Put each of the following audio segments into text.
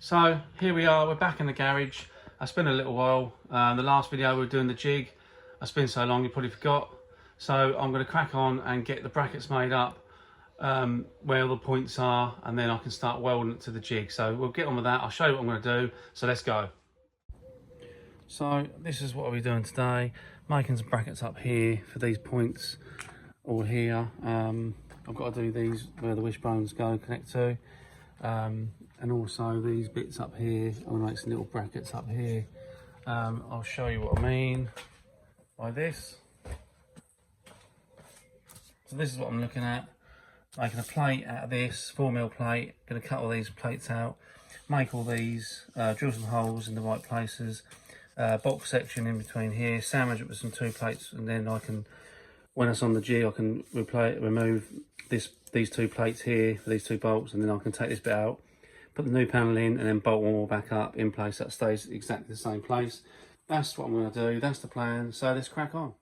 So here we are, we're back in the garage. It's been a little while. The last video we were doing the jig. It's been so long you probably forgot. So I'm going to crack on and get the brackets made up where all the points are, and then I can start welding it to the jig. So we'll get on with that. I'll show you what I'm going to do. So let's go. So this is what I'll be doing today. Making some brackets up here for these points all here. I've got to do these where the wishbones go connect to. And also these bits up here, I'll make some little brackets up here. I'll show you what I mean by this. So this is what I'm looking at, making a plate out of this 4mm plate. Going to cut all these plates out, make all these, drill some holes in the right places, box section in between here, sandwich it with some 2 plates, and then I can, when it's on the jig, I can remove these 2 plates here for these 2 bolts, and then I can take this bit out, put the new panel in, and then bolt one more back up in place that stays exactly the same place. That's what I'm going to do, that's the plan, so let's crack on.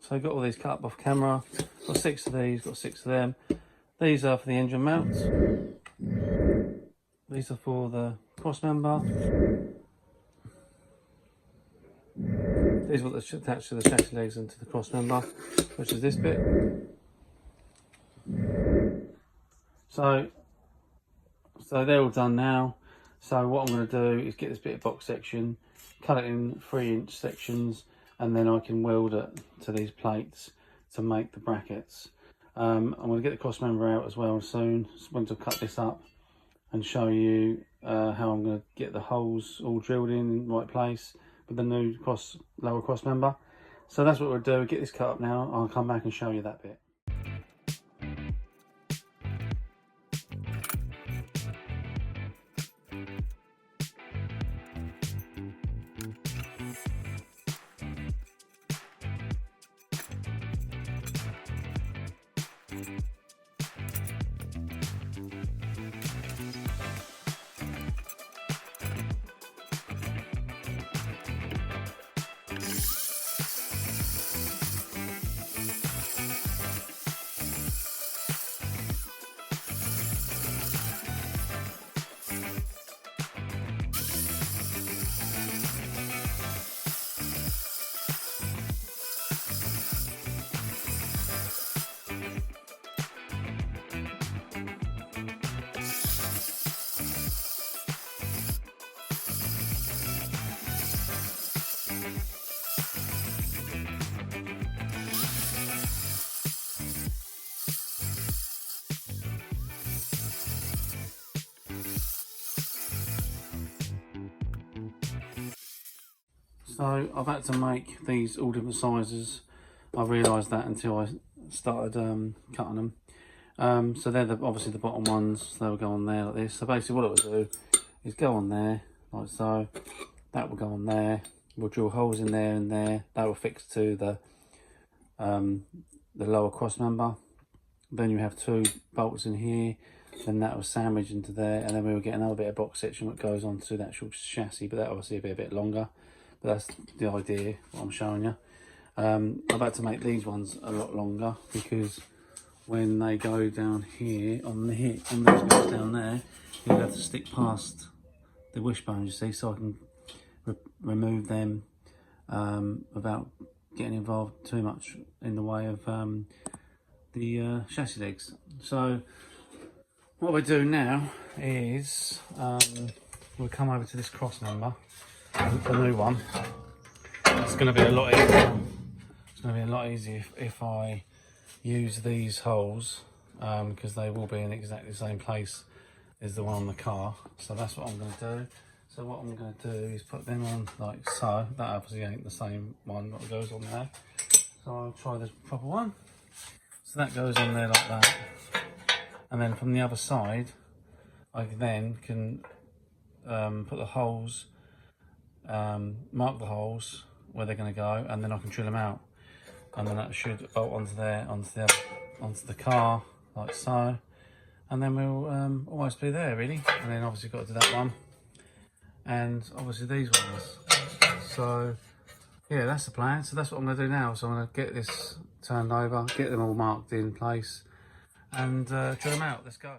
So I've got all these cut up off camera, got 6 of these, got 6 of them. These are for the engine mounts. These are for the cross member. These are what attached to the chassis legs and to the cross member, which is this bit. So they're all done now. So what I'm going to do is get this bit of box section, cut it in 3-inch sections, and then I can weld it to these plates to make the brackets. I'm going to get the cross member out as well soon, once I've cut this up, and show you how I'm going to get the holes all drilled in the right place with the new lower cross member. So that's what we'll do, get this cut up now, I'll come back and show you that bit. So I've had to make these all different sizes. I realised that until I started cutting them. So they're obviously the bottom ones, so they'll go on there like this. So basically what it will do is go on there, like so. That will go on there. We'll drill holes in there and there. That will fix to the lower cross member. Then you have 2 bolts in here. Then that will sandwich into there, and then we will get another bit of box section that goes onto the actual chassis, but that obviously will be a bit longer. But that's the idea, what I'm showing you. I've had to make these ones a lot longer because when they go down here on these bits down there, you'll have to stick past the wishbones, you see, so I can remove them without getting involved too much in the way of the chassis legs. So what we do now is we'll come over to this cross member, the new one. It's going to be a lot easier. It's going to be a lot easier if I use these holes, because they will be in exactly the same place as the one on the car. So that's what I'm going to do. So what I'm going to do is put them on like so. That obviously ain't the same one that goes on there. So I'll try the proper one. So that goes on there like that. And then from the other side, I then can put the holes, mark the holes where they're going to go, and then I can drill them out. And then that should bolt onto there, onto the car, like so. And then we'll almost be there really. And then obviously got to do that one. And obviously these ones. So yeah, that's the plan. So that's what I'm going to do now. So I'm going to get this turned over, get them all marked in place, and drill them out. Let's go.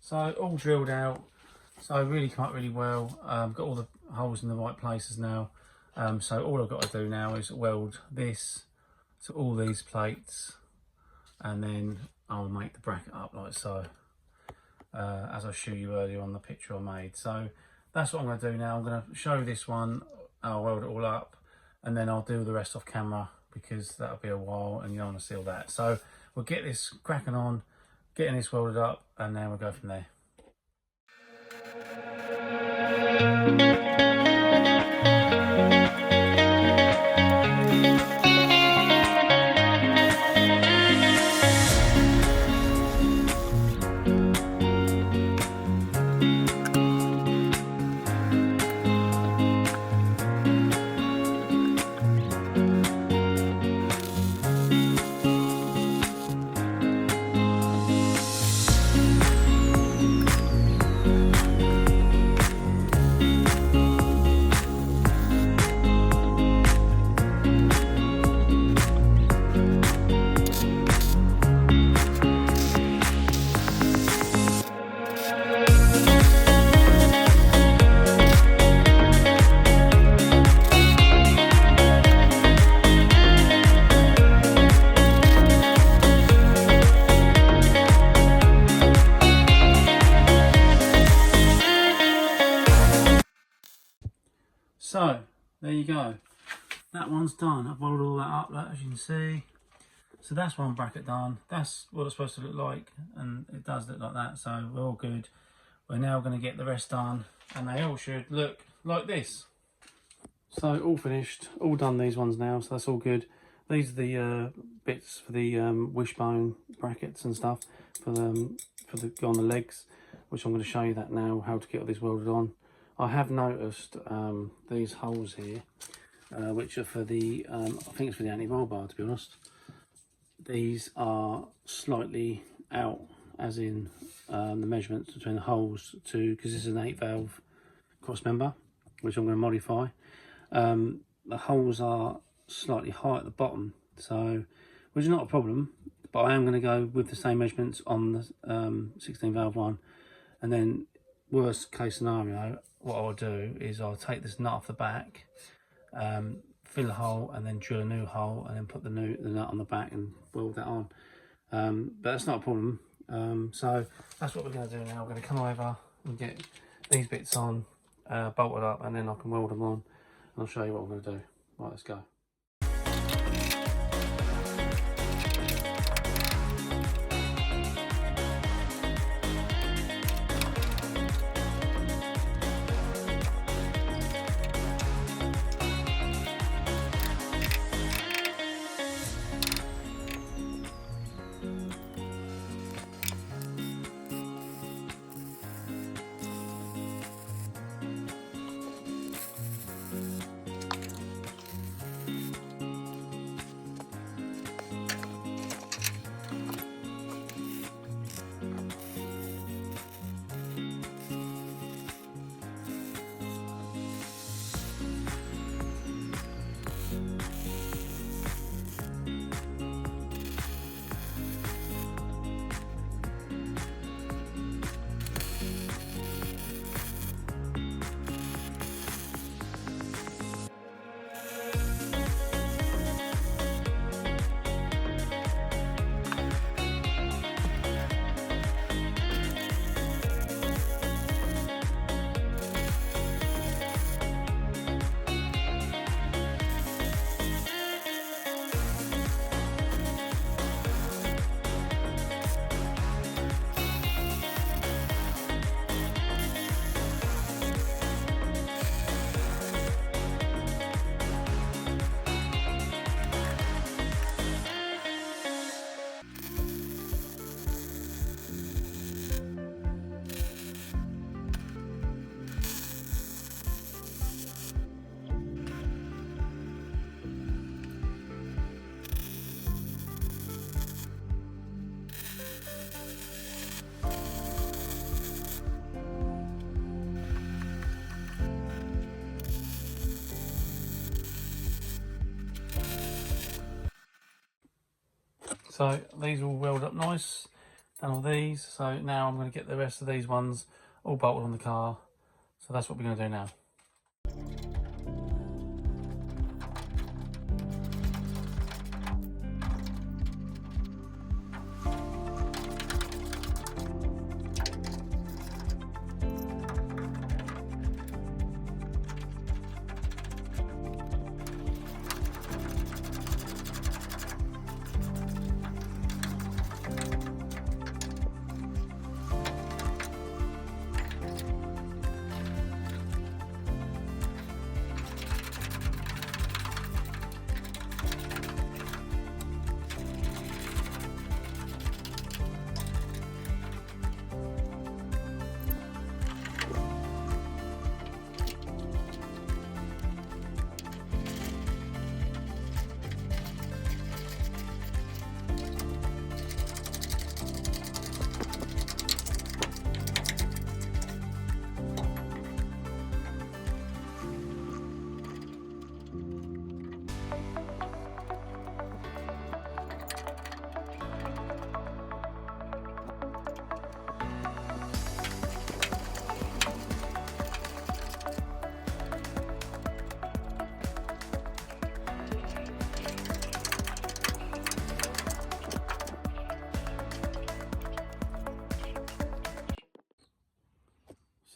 So all drilled out, so really come up really well. Got all the holes in the right places now. So all I've got to do now is weld this to all these plates, and then I'll make the bracket up like so, as I showed you earlier on the picture I made. So that's what I'm going to do now. I'm going to show this one, I'll weld it all up, and then I'll do the rest off camera because that'll be a while and you don't want to see all that. So we'll get this cracking on, getting this welded up, and then we'll go from there. So there you go, that one's done. I've rolled all that up, as you can see. So that's one bracket done. That's what it's supposed to look like, and it does look like that, so we're all good. We're now going to get the rest done, and they all should look like this. So all finished, all done these ones now, so that's all good. These are the bits for the wishbone brackets and stuff for the on the legs, which I'm going to show you that now, how to get all these welded on. I have noticed these holes here, which are for the, I think it's for the anti-roll bar, to be honest. These are slightly out, as in the measurements between the holes, because this is an 8-valve cross member, which I'm going to modify. The holes are slightly high at the bottom, so which is not a problem, but I am going to go with the same measurements on the 16-valve one, and then worst case scenario, what I'll do is I'll take this nut off the back, fill a hole, and then drill a new hole, and then put the nut on the back and weld that on. But that's not a problem. So that's what we're going to do now. We're going to come over and get these bits on, bolted up, and then I can weld them on, and I'll show you what I'm going to do. Right, let's go. So these all weld up nice, done all these. So now I'm going to get the rest of these ones all bolted on the car. So that's what we're going to do now.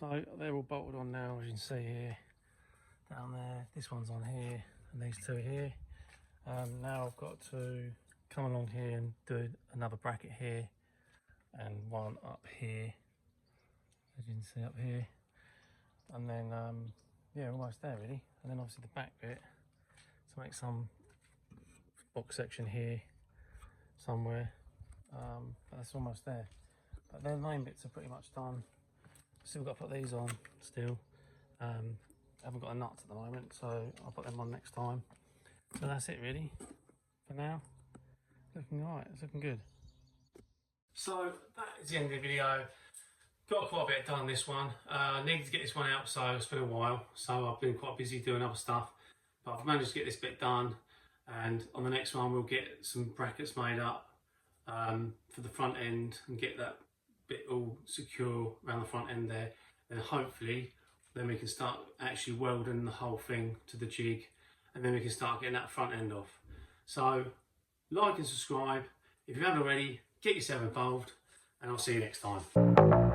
So they're all bolted on now, as you can see here. down there, this one's on here, and these two here. Now I've got to come along here and do another bracket here and one up here, as you can see up here, and then yeah, almost there really. And then obviously the back bit to make some box section here somewhere, but that's almost there. But the main bits are pretty much done. Still got to put these on still. Haven't got a nut at the moment, so I'll put them on next time. So that's it really for now. Looking alright, it's looking good. So that is the end of the video. Got quite a bit done on this one. Needed to get this one out, so it's been a while. So I've been quite busy doing other stuff, but I've managed to get this bit done. And on the next one, we'll get some brackets made up for the front end and get that bit all secure around the front end there. And hopefully, then we can start actually welding the whole thing to the jig, and then we can start getting that front end off. So like and subscribe if you haven't already. Get yourself involved, and I'll see you next time.